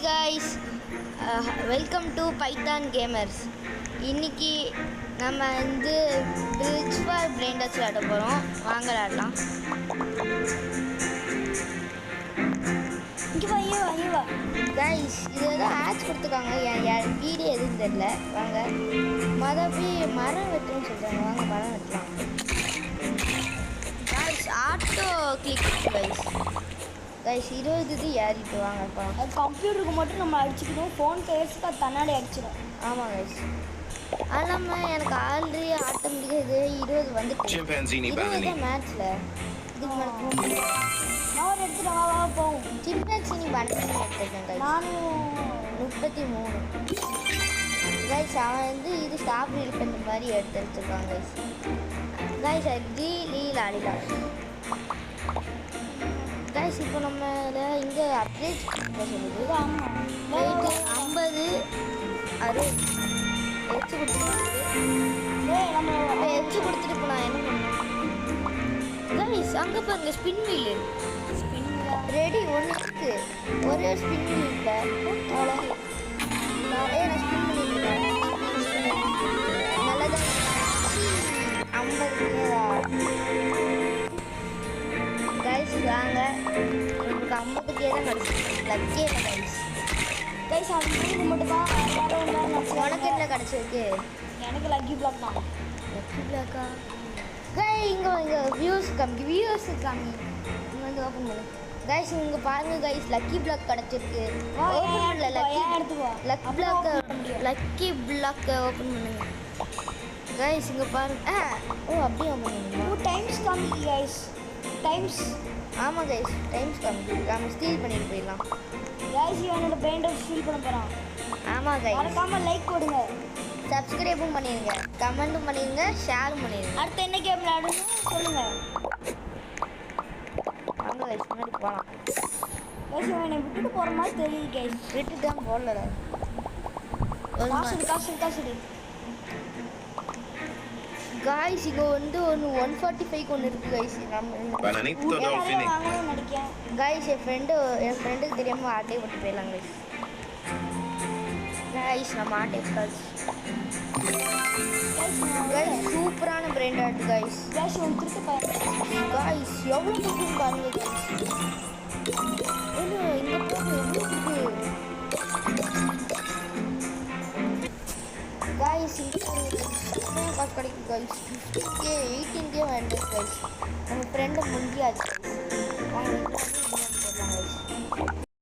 Hi guys, welcome to Python gamers. இன்னைக்கு நம்ம வந்து பிரிட்ஜ் ஃபார் பிளைண்டர்ஸ் விளையாட போகிறோம். வாங்க விளையாடலாம். இங்கே வா காய்ஸ், இது ஏதோ ஆட்ஸ் கொடுத்துருக்காங்க. என் வீடு எதுவும் தெரியல. வாங்க மறுபடி மரம் வெட்டுன்னு சொல்கிறாங்க. வாங்க மரம் வெட்டலாம். காய்ஸ், ஆட்டோ கிளிக் கைஸ் 20 இது ஏறிட்டு வாங்க. அது கம்ப்யூட்டருக்கு மட்டும் நம்ம அடிச்சுக்கணும். ஃபோன் பேசுக்கு அது தன்னாடி அடிச்சிடும். ஆமாம் கைஸ், அது இல்லாமல் எனக்கு ஆல்ரெடி ஆட்டோமேட்டிக்காக 20 வந்துட்டு 20 மேட்ச்சில் இதுக்கு மேலே போக முடியும். நான் ஒரு எடுத்துட்டு வா போவோம். சிம்பன்சினி பண்ணி எடுத்துருக்கேன் கைஸ். நானும் 33 கைஸ். அவன் வந்து இது ஸ்டாப் ரீல் பண்ணுற மாதிரி எடுத்துருக்கான் கைஸ். கைஸ் அது லீல் ஆடிலாம் கைஸ். இப்போ நம்ம இங்கே அப்டேட் சொல்லுது. வெயிட்டு 50 60 எச்சு கொடுத்துட்டு நம்ம எச்சு கொடுத்துட்டு இப்போ நான் என்ன பண்ணேன் கைஸ்? அங்கே பாருங்க ஸ்பின் வீலு ரெடி ஒன்று இருக்குது. ஒரே ஸ்பின் வீல் இல்லை. அவ்வளோ நிறைய நான் ஸ்பின் பண்ணியிருக்கேன். நல்லதான் 50 கைஸ். வாங்க, உங்களுக்கு 50 தான் கிடச்சிருக்கு. லக்கே இல்லை கைஸ். கைஸ் அது மட்டும் தான். உனக்கு என்ன கிடச்சிருக்கு? எனக்கு லக்கி பிளாக் தான். லக்கி பிளாக்கா? இங்கே வியூஸ் கம்மி. இங்கே வந்து ஓப்பன் பண்ணு கைஸ். இங்கே பாருங்க கைஸ், லக்கி பிளாக் கிடச்சிருக்கு. ஓப்பன் பண்ணல. லக்கி பிளாக்கை ஓப்பன் பண்ணுங்க கைஸ். இங்கே பாருங்க. ஓ அப்படியே ஓப்பன் பண்ணுங்க. டைம்ஸ் கம்மி கைஸ். டைம்ஸ் ஆமாம் கைஸ், டைம்ஸ் கம்மி. நம்ம ஸ்டீல் பண்ணிட்டு போயிடலாம். கைஸ் இவனோட பெயிண்டை ஃபீல் பண்ண போகிறான். ஆமாம் கைஸ், மறக்காமல் லைக் கொடுங்க, சப்ஸ்கிரைபும் பண்ணிடுங்க, கமெண்ட்டும் பண்ணிடுங்க, ஷேரும் பண்ணிடுங்க. அடுத்து என்ன கேம் விளையாடணும் சொல்லுங்கள். வாங்க கைஸ், முன்னாடி போகலாம். கைஸ் இவனை விட்டுட்டு போகிற மாதிரி தெரியுது கைஸ். விட்டுட்டு தான் போடல. காசு காய்ஸ் இங்கே வந்து ஒன்று 145 ஒன்று இருக்குது கைஸ். நம்ம நடிக்கேன் காய்ஸ். என் ஃப்ரெண்டுக்கு தெரியாமல் ஆட்டே போட்டு போயிடலாம் கைஸ். கைஸ் நம்ம ஆட்டே கைஸ். சூப்பரான பிராண்ட் ஆட்டு கைஸ். கைஸ் காய்ஸ் எவ்வளோ இருக்குன்னு பாருங்க கைஸ். இங்கே போக எவ்வளோ இருக்கு கைஸ். இங்கே காசு கிடைக்கும் கைஸ். 15K 18K வேண்டாம் கைஸ். நம்ம ஃப்ரெண்டை முடிஞ்சாச்சு. வாங்க